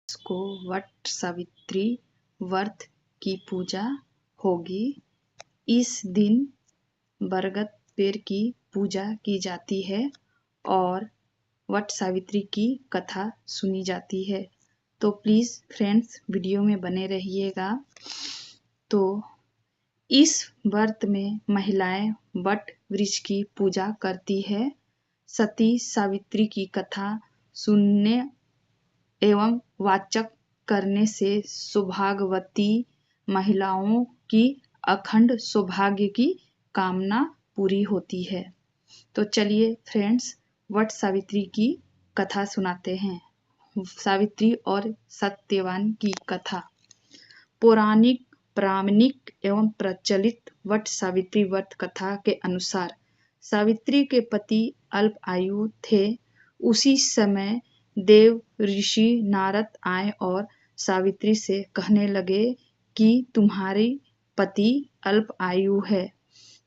को वट सावित्री व्रत की पूजा होगी। इस दिन बरगद पेड़ की पूजा की जाती है और वट सावित्री की कथा सुनी जाती है। तो प्लीज़ फ्रेंड्स वीडियो में बने रहिएगा। तो इस व्रत में महिलाएं वट वृक्ष की पूजा करती है। सती सावित्री की कथा सुनने एवं वाचक करने से सौभाग्यवती महिलाओं की अखंड सौभाग्य की कामना पूरी होती है। तो चलिए फ्रेंड्स वट सावित्री की कथा सुनाते हैं। सावित्री और सत्यवान की कथा। पौराणिक, प्रामाणिक एवं प्रचलित वट सावित्री व्रत कथा के अनुसार सावित्री के पति अल्प आयु थे। उसी समय देव ऋषि नारद आए और सावित्री से कहने लगे कि तुम्हारी पति अल्प आयु है,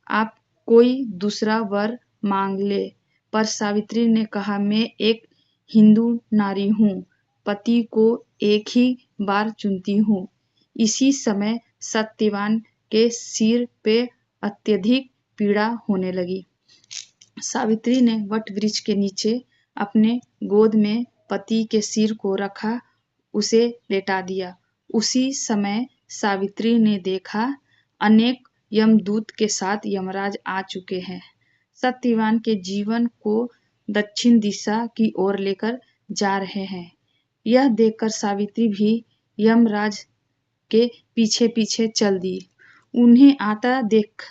आप कोई दूसरा वर मांग ले। पर सावित्री ने कहा, मैं एक हिंदू नारी हूँ, पति को एक ही बार चुनती हूँ। इसी समय सत्यवान के सिर पे अत्यधिक पीड़ा होने लगी। सावित्री ने वट वृक्ष के नीचे अपने गोद में पति के सिर को रखा, उसे लेटा दिया। उसी समय सावित्री ने देखा अनेक यमदूत के साथ यमराज आ चुके हैं। सत्यवान के जीवन को दक्षिण दिशा की ओर लेकर जा रहे हैं। यह देखकर सावित्री भी यमराज के पीछे पीछे चल दी। उन्हें आता देख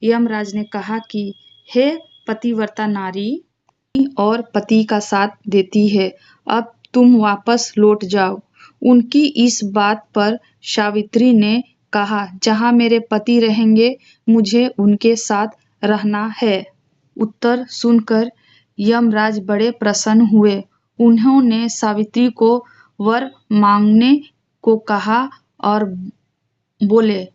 यमराज ने कहा कि हे पतिव्रता नारी और पति का साथ देती है, अब तुम वापस लौट जाओ। उनकी इस बात पर सावित्री ने कहा, जहाँ मेरे पति रहेंगे मुझे उनके साथ रहना है। उत्तर सुनकर यमराज बड़े प्रसन्न हुए। उन्होंने सावित्री को वर मांगने को कहा और बोले,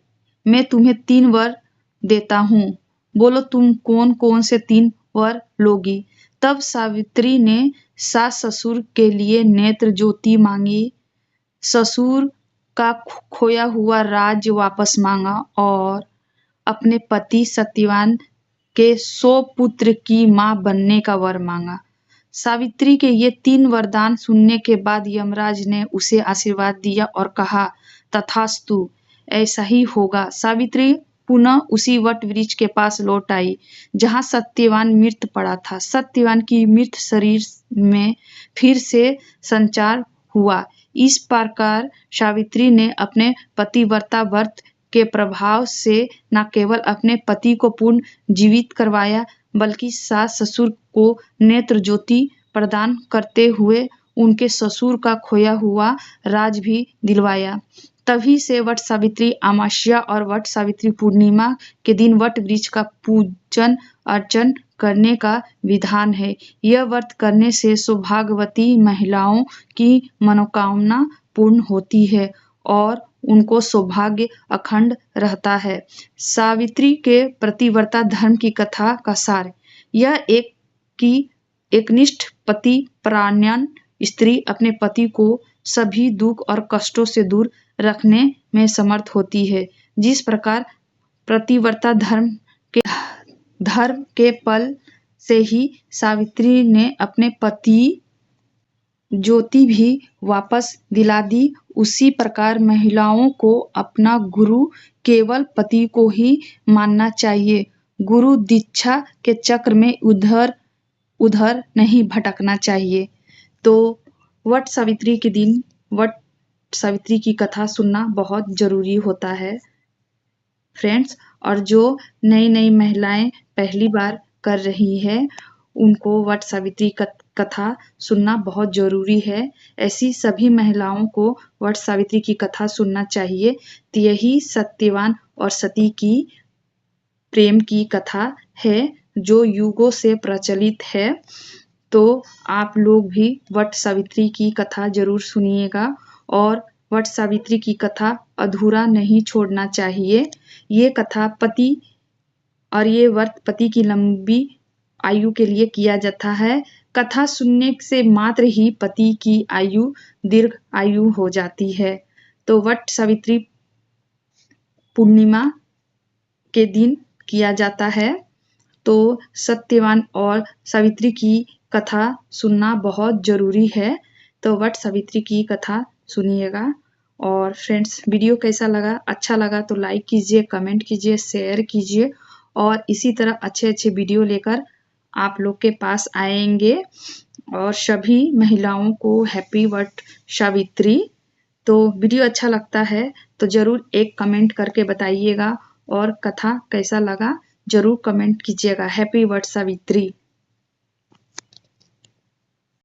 मैं तुम्हें 3 वर देता हूँ, बोलो तुम कौन कौन से 3 वर लोगी। तब सावित्री ने सास ससुर के लिए नेत्र ज्योति मांगी, ससुर का खोया हुआ राज्य वापस मांगा और अपने पति सत्यवान के 100 पुत्र की मां बनने का वर मांगा। सावित्री के ये 3 वरदान सुनने के बाद यमराज ने उसे आशीर्वाद दिया और कहा, तथास्तु, ऐसा ही होगा। सावित्री पुनः उसी वट वृक्ष के पास लौट आई जहां सत्यवान मृत पड़ा था। सत्यवान की मृत शरीर में फिर से संचार हुआ। इस प्रकार सावित्री ने अपने पतिव्रता व्रत के प्रभाव से न केवल अपने पति को पुनः जीवित करवाया, बल्कि सास ससुर को नेत्र ज्योति प्रदान करते हुए उनके ससुर का खोया हुआ राज भी दिलवाया। तभी से वट सावित्री अमावस्या और वट सावित्री पूर्णिमा के दिन वट वृक्ष का पूजन अर्चन करने का विधान है। यह व्रत करने से सौभाग्यवती महिलाओं की मनोकामना पूर्ण होती है और उनको सौभाग्य अखंड रहता है। सावित्री के पतिव्रता धर्म की कथा का सार यह एकनिष्ठ पति परायण स्त्री अपने पति को सभी दुख और कष्टों से दूर रखने में समर्थ होती है। जिस प्रकार पतिव्रता धर्म के फल से ही सावित्री ने अपने पति ज्योति भी वापस दिला दी, उसी प्रकार महिलाओं को अपना गुरु केवल पति को ही मानना चाहिए। गुरु दीक्षा के चक्र में उधर नहीं भटकना चाहिए। तो वट सावित्री के दिन वट सावित्री की कथा सुनना बहुत जरूरी होता है फ्रेंड्स। और जो नई महिलाएं पहली बार कर रही है उनको वट सावित्री कथा सुनना बहुत जरूरी है। ऐसी सभी महिलाओं को वट सावित्री की कथा सुनना चाहिए। तो यही सत्यवान और सती की प्रेम की कथा है जो युगों से प्रचलित है। तो आप लोग भी वट सावित्री की कथा जरूर सुनिएगा और वट सावित्री की कथा अधूरा नहीं छोड़ना चाहिए। ये कथा ये व्रत पति की लंबी आयु के लिए किया जाता है। कथा सुनने से मात्र ही पति की आयु दीर्घ आयु हो जाती है। तो वट सावित्री पूर्णिमा के दिन किया जाता है। तो सत्यवान और सावित्री की कथा सुनना बहुत ज़रूरी है। तो वट सावित्री की कथा सुनिएगा। और फ्रेंड्स, वीडियो कैसा लगा? अच्छा लगा तो लाइक कीजिए, कमेंट कीजिए, शेयर कीजिए और इसी तरह अच्छे-अच्छे वीडियो लेकर आप लोग के पास आएंगे। और सभी महिलाओं को हैप्पी वट सावित्री। तो वीडियो अच्छा लगता है तो ज़रूर एक कमेंट करके बताइएगा और कथा कैसा लगा ज़रूर कमेंट कीजिएगा। हैप्पी वट सावित्री।